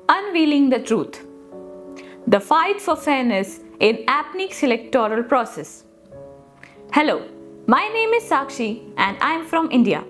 Unveiling the truth. The fight for fairness in APNIC's electoral process. Hello, my name is Sakshi and I am from India.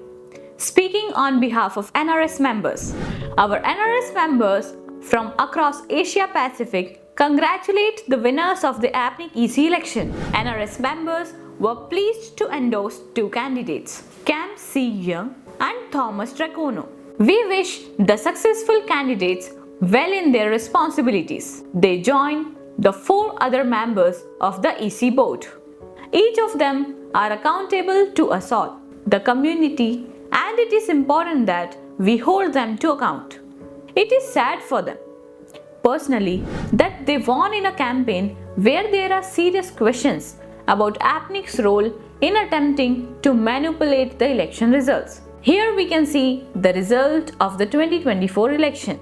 Speaking on behalf of NRS members. Our NRS members from across Asia Pacific congratulate the winners of the APNIC EC election. NRS members were pleased to endorse two candidates, Cam C. Young and Thomas Dracono. We wish the successful candidates well in their responsibilities. They join the four other members of the EC board. Each of them are accountable to us all, the community, and it is important that we hold them to account. It is sad for them, personally, that they won in a campaign where there are serious questions about APNIC's role in attempting to manipulate the election results. Here we can see the result of the 2024 election.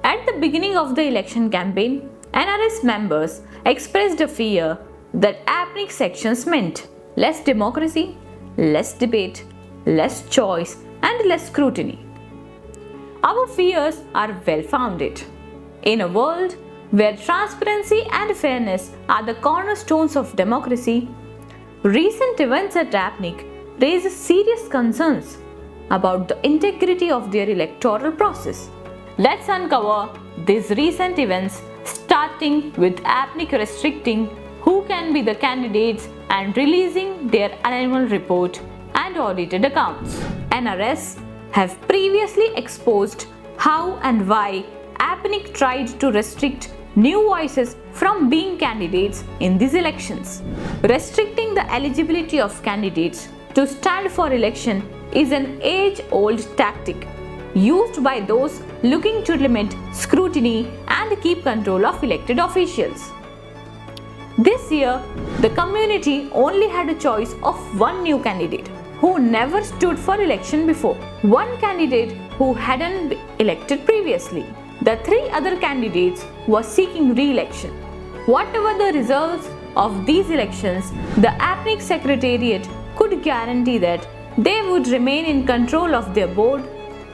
At the beginning of the election campaign, NRS members expressed a fear that APNIC sections meant less democracy, less debate, less choice, and less scrutiny. Our fears are well founded. In a world where transparency and fairness are the cornerstones of democracy, recent events at APNIC raise serious concerns about the integrity of their electoral process. Let's uncover these recent events, starting with APNIC restricting who can be the candidates and releasing their annual report and audited accounts. NRS have previously exposed how and why APNIC tried to restrict new voices from being candidates in these elections. Restricting the eligibility of candidates to stand for election is an age-old tactic used by those looking to limit scrutiny and keep control of elected officials. This year, the community only had a choice of one new candidate who never stood for election before, one candidate who hadn't been elected previously. The three other candidates were seeking re-election. Whatever the results of these elections, the APNIC Secretariat could guarantee that they would remain in control of their board,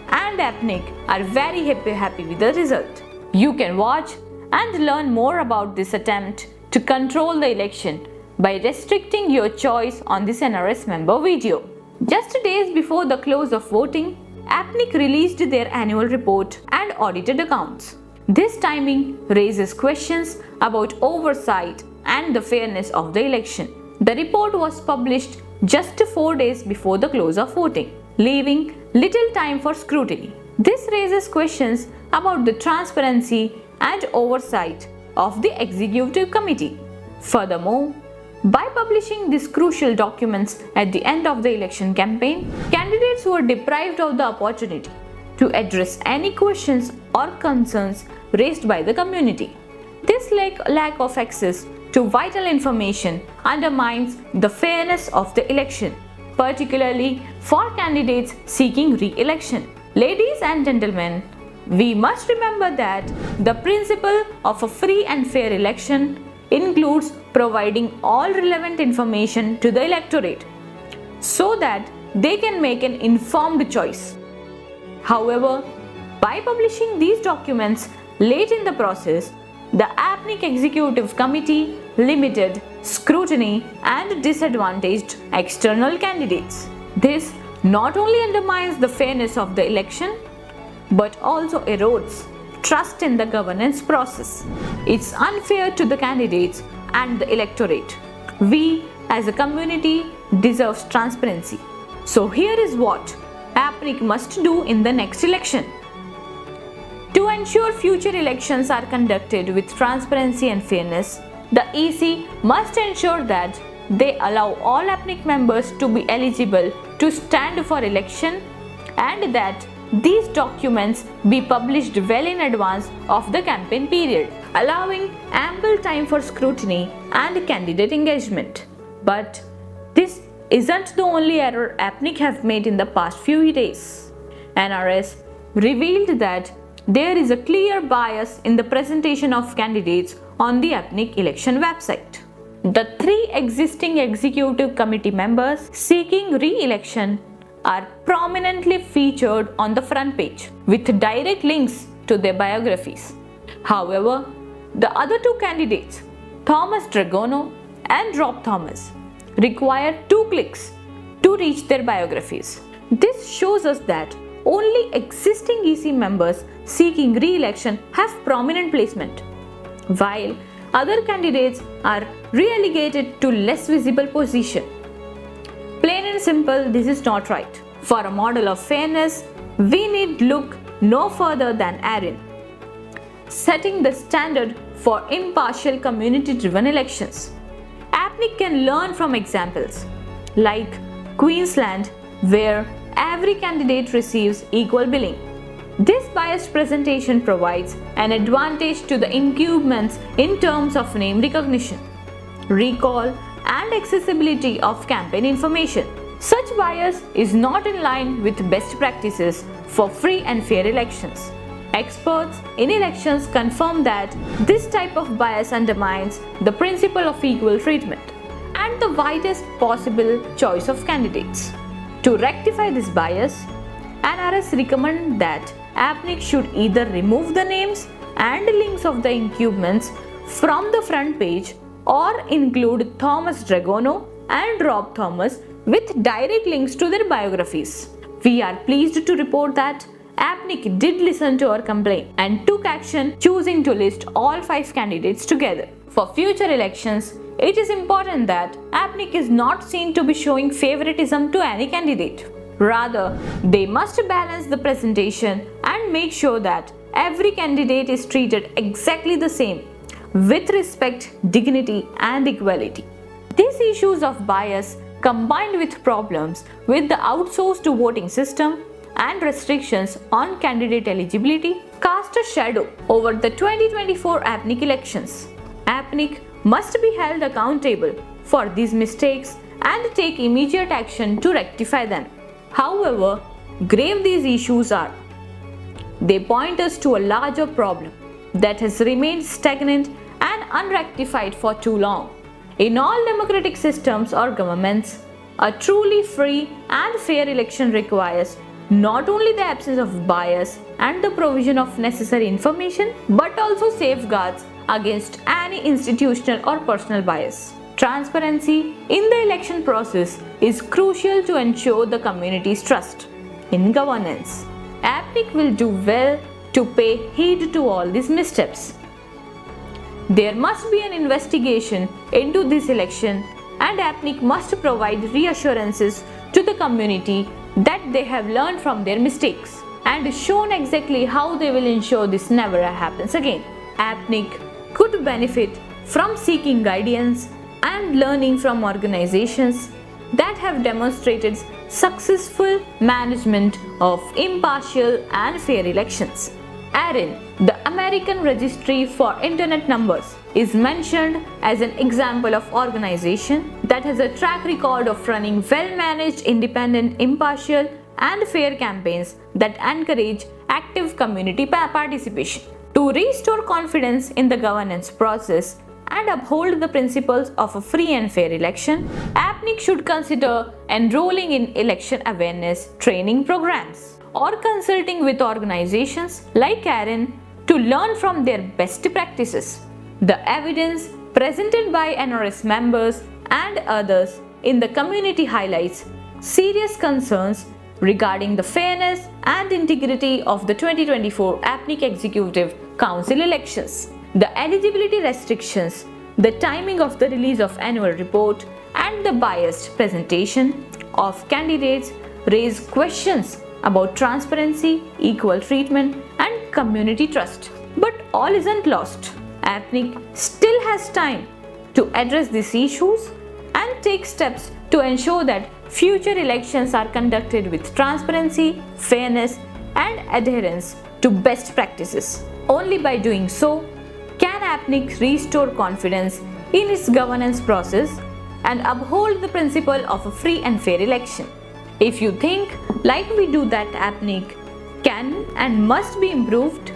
and APNIC are very happy with the result. You can watch and learn more about this attempt to control the election by restricting your choice on this NRS member video. Just days before the close of voting, APNIC released their annual report and audited accounts. This timing raises questions about oversight and the fairness of the election. The report was published just 4 days before the close of voting, leaving little time for scrutiny. This raises questions about the transparency and oversight of the executive committee. Furthermore, by publishing these crucial documents at the end of the election campaign, candidates were deprived of the opportunity to address any questions or concerns raised by the community. This lack of access to vital information undermines the fairness of the election, particularly for candidates seeking re-election. Ladies and gentlemen, we must remember that the principle of a free and fair election includes providing all relevant information to the electorate so that they can make an informed choice. However, by publishing these documents late in the process, the APNIC Executive Committee limited scrutiny and disadvantaged external candidates. This not only undermines the fairness of the election, but also erodes trust in the governance process. It's unfair to the candidates and the electorate. We, as a community, deserve transparency. So here is what APNIC must do in the next election. To ensure future elections are conducted with transparency and fairness, the EC must ensure that they allow all APNIC members to be eligible to stand for election and that these documents be published well in advance of the campaign period, allowing ample time for scrutiny and candidate engagement. But this isn't the only error APNIC have made in the past few days. NRS revealed that there is a clear bias in the presentation of candidates on the APNIC election website. The three existing executive committee members seeking re-election are prominently featured on the front page with direct links to their biographies. However, the other two candidates, Thomas Dragono and Rob Thomas, require 2 clicks to reach their biographies. This shows us that only existing EC members seeking re-election have prominent placement, while other candidates are relegated to less visible position. Plain and simple, this is not right. For a model of fairness, we need look no further than Arran, setting the standard for impartial community-driven elections. APNIC can learn from examples like Queensland, where every candidate receives equal billing. This biased presentation provides an advantage to the incumbents in terms of name recognition, recall, and accessibility of campaign information. Such bias is not in line with best practices for free and fair elections. Experts in elections confirm that this type of bias undermines the principle of equal treatment and the widest possible choice of candidates. To rectify this bias, NRS recommend that APNIC should either remove the names and links of the incumbents from the front page or include Thomas Dragono and Rob Thomas with direct links to their biographies. We are pleased to report that APNIC did listen to our complaint and took action, choosing to list all 5 candidates together. For future elections, it is important that APNIC is not seen to be showing favoritism to any candidate. Rather, they must balance the presentation and make sure that every candidate is treated exactly the same, with respect, dignity, and equality. These issues of bias, combined with problems with the outsourced voting system and restrictions on candidate eligibility, cast a shadow over the 2024 APNIC elections. APNIC must be held accountable for these mistakes and take immediate action to rectify them. However grave these issues are, they point us to a larger problem that has remained stagnant and unrectified for too long. In all democratic systems or governments, a truly free and fair election requires not only the absence of bias and the provision of necessary information, but also safeguards against any institutional or personal bias. Transparency in the election process is crucial to ensure the community's trust in governance. APNIC will do well to pay heed to all these missteps. There must be an investigation into this election, and APNIC must provide reassurances to the community that they have learned from their mistakes and shown exactly how they will ensure this never happens again. APNIC could benefit from seeking guidance and learning from organizations that have demonstrated successful management of impartial and fair elections. ARIN, the American Registry for Internet Numbers, is mentioned as an example of organization that has a track record of running well-managed, independent, impartial, and fair campaigns that encourage active community participation. To restore confidence in the governance process and uphold the principles of a free and fair election, APNIC should consider enrolling in election awareness training programs or consulting with organizations like ARIN to learn from their best practices. The evidence presented by NRS members and others in the community highlights serious concerns regarding the fairness and integrity of the 2024 APNIC Executive Council elections. The eligibility restrictions, the timing of the release of annual report, and the biased presentation of candidates raise questions about transparency, equal treatment, and community trust. But all isn't lost. APNIC still has time to address these issues and take steps to ensure that future elections are conducted with transparency, fairness, and adherence to best practices. Only by doing so can APNIC restore confidence in its governance process and uphold the principle of a free and fair election. If you think, like we do, that APNIC can and must be improved,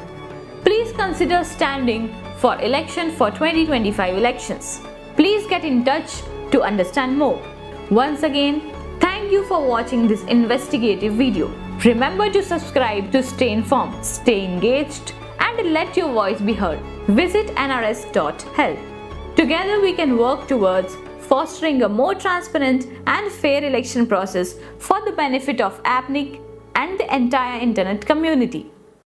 please consider standing for election for 2025 elections. Please get in touch to understand more. Once again, thank you for watching this investigative video. Remember to subscribe to stay informed, stay engaged, and let your voice be heard. Visit nrs.health. Together we can work towards fostering a more transparent and fair election process for the benefit of APNIC and the entire internet community.